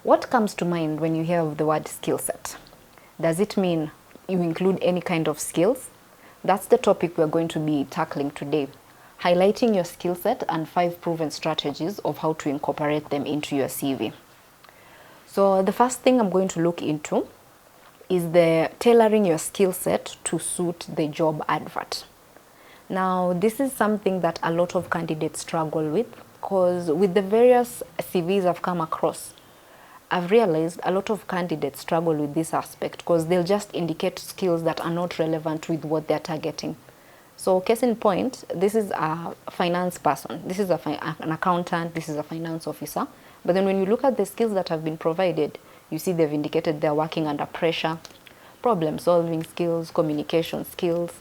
What comes to mind when you hear of the word skill set? Does it mean you include any kind of skills? That's the topic we're going to be tackling today, highlighting your skill set and 5 proven strategies of how to incorporate them into your CV. So the first thing I'm going to look into is the tailoring your skill set to suit the job advert. Now, this is something that a lot of candidates struggle with, because with the various CVs I've come across, I've realized a lot of candidates struggle with this aspect because they'll just indicate skills that are not relevant with what they're targeting. So case in point, this is a finance person, this is an accountant, this is a finance officer. But then when you look at the skills that have been provided, you see they've indicated they're working under pressure, problem solving skills, communication skills.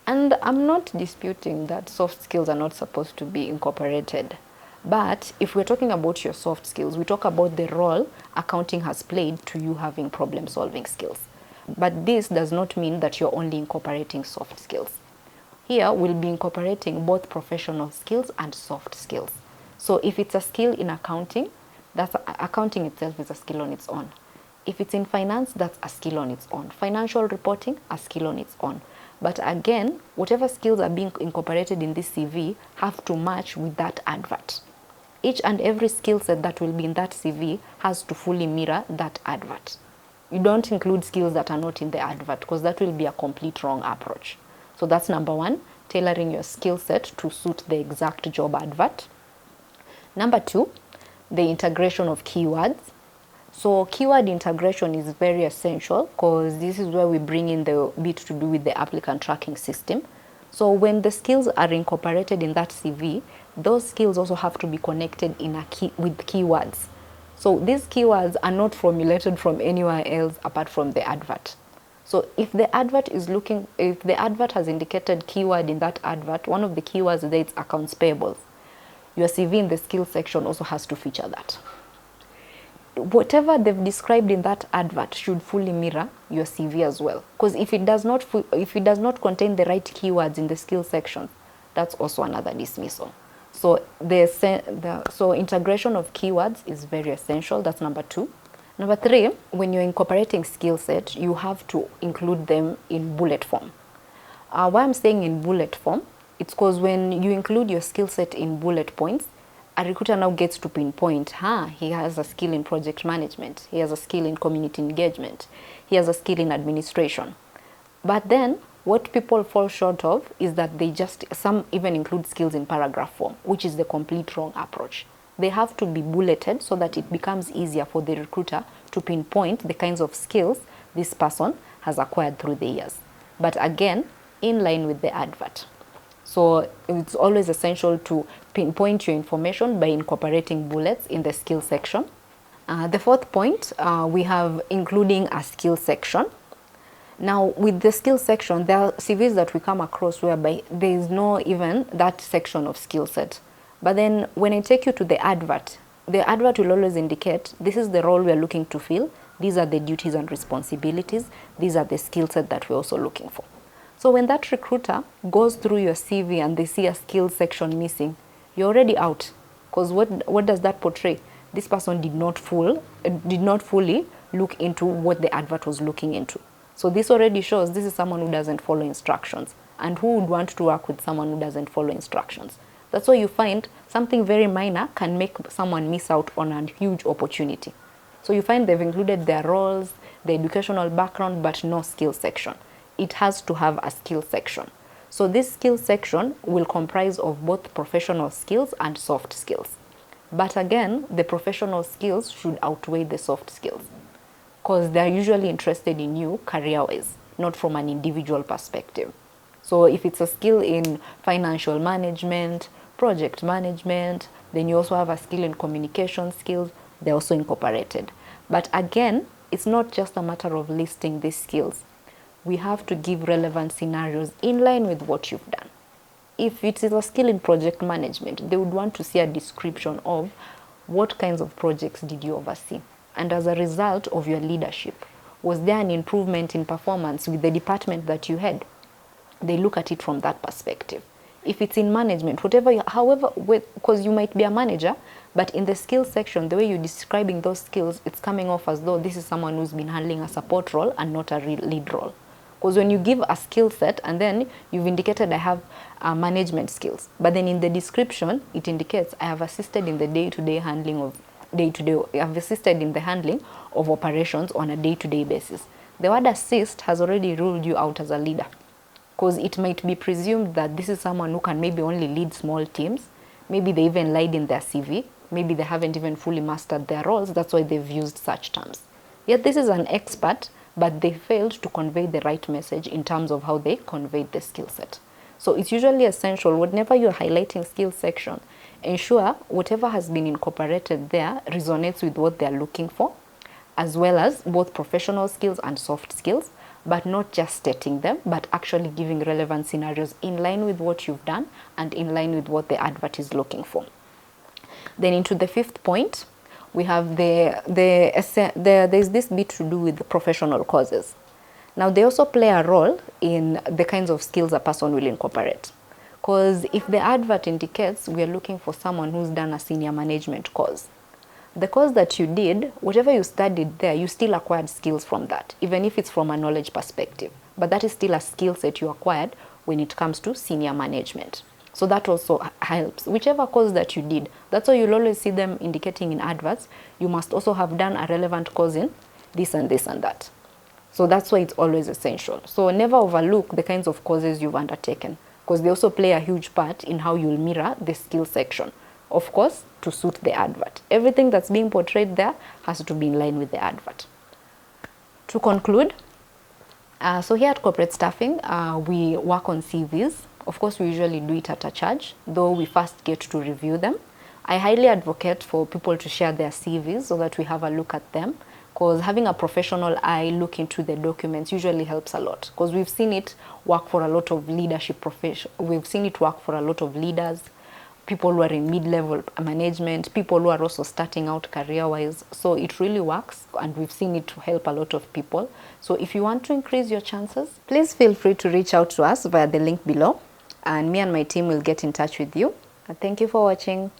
And I'm not disputing that soft skills are not supposed to be incorporated. But if we're talking about your soft skills, we talk about the role accounting has played to you having problem solving skills. But this does not mean that you're only incorporating soft skills. Here we'll be incorporating both professional skills and soft skills. So if it's a skill in accounting, accounting itself is a skill on its own. If it's in finance, that's a skill on its own. Financial reporting, a skill on its own. But again, whatever skills are being incorporated in this CV have to match with that advert. Each and every skill set that will be in that CV has to fully mirror that advert. You don't include skills that are not in the advert because that will be a complete wrong approach. So that's number 1, tailoring your skill set to suit the exact job advert. Number 2, the integration of keywords. So keyword integration is very essential because this is where we bring in the bit to do with the applicant tracking system. So when the skills are incorporated in that CV, those skills also have to be connected with keywords. So these keywords are not formulated from anywhere else apart from the advert. So if the advert has indicated keyword in that advert, one of the keywords there is accounts payables. Your CV in the skills section also has to feature that. Whatever they've described in that advert should fully mirror your CV as well. Because if it does not contain the right keywords in the skills section, that's also another dismissal. So so integration of keywords is very essential. That's number 2. Number 3, when you're incorporating skill set, you have to include them in bullet form. Why I'm saying in bullet form, it's because when you include your skill set in bullet points, a recruiter now gets to pinpoint, he has a skill in project management, he has a skill in community engagement, he has a skill in administration. But then what people fall short of is that some even include skills in paragraph form, which is the complete wrong approach. They have to be bulleted so that it becomes easier for the recruiter to pinpoint the kinds of skills this person has acquired through the years. But again, in line with the advert. So it's always essential to pinpoint your information by incorporating bullets in the skill section. The 4th point, we have including a skill section. Now, with the skill section, there are CVs that we come across whereby there is no even that section of skill set. But then when I take you to the advert will always indicate this is the role we are looking to fill, these are the duties and responsibilities, these are the skill set that we're also looking for. So when that recruiter goes through your CV and they see a skill section missing, you're already out. Because what does that portray? This person did not fully look into what the advert was looking into. So this already shows this is someone who doesn't follow instructions. And who would want to work with someone who doesn't follow instructions? That's why you find something very minor can make someone miss out on a huge opportunity. So you find they've included their roles, the educational background, but no skill section. It has to have a skill section. So this skill section will comprise of both professional skills and soft skills. But again, the professional skills should outweigh the soft skills because they're usually interested in you career-wise, not from an individual perspective. So if it's a skill in financial management, project management, then you also have a skill in communication skills, they're also incorporated. But again, it's not just a matter of listing these skills. We have to give relevant scenarios in line with what you've done. If it is a skill in project management, they would want to see a description of what kinds of projects did you oversee. And as a result of your leadership, was there an improvement in performance with the department that you had? They look at it from that perspective. If it's in management, however, because you might be a manager, but in the skills section, the way you're describing those skills, it's coming off as though this is someone who's been handling a support role and not a lead role. Because when you give a skill set and then you've indicated I have management skills, but then in the description, it indicates I have assisted in the day-to-day handling of I've assisted in the handling of operations on a day-to-day basis. The word assist has already ruled you out as a leader, because it might be presumed that this is someone who can maybe only lead small teams. Maybe they even lied in their CV. Maybe they haven't even fully mastered their roles. That's why they've used such terms. Yet this is an expert, but they failed to convey the right message in terms of how they conveyed the skill set. So it's usually essential whenever you're highlighting skills section, ensure whatever has been incorporated there resonates with what they're looking for, as well as both professional skills and soft skills, but not just stating them, but actually giving relevant scenarios in line with what you've done and in line with what the advert is looking for. Then into the fifth point, we have there's this bit to do with the professional causes. Now, they also play a role in the kinds of skills a person will incorporate. Because if the advert indicates we are looking for someone who's done a senior management course, the course that you did, whatever you studied there, you still acquired skills from that, even if it's from a knowledge perspective. But that is still a skill set you acquired when it comes to senior management. So that also helps. Whichever course that you did, that's why you'll always see them indicating in adverts, you must also have done a relevant course in this and this and that. So that's why it's always essential. So never overlook the kinds of courses you've undertaken, because they also play a huge part in how you'll mirror the skill section. Of course, to suit the advert. Everything that's being portrayed there has to be in line with the advert. To conclude, so here at Corporate Staffing, we work on CVs. Of course, we usually do it at a charge, though we first get to review them. I highly advocate for people to share their CVs so that we have a look at them, because having a professional eye look into the documents usually helps a lot, because we've seen it work for a lot of leadership we've seen it work for a lot of leaders, people who are in mid-level management, people who are also starting out career-wise. So it really works, and we've seen it help a lot of people. So if you want to increase your chances, please feel free to reach out to us via the link below, and me and my team will get in touch with you. Thank you for watching.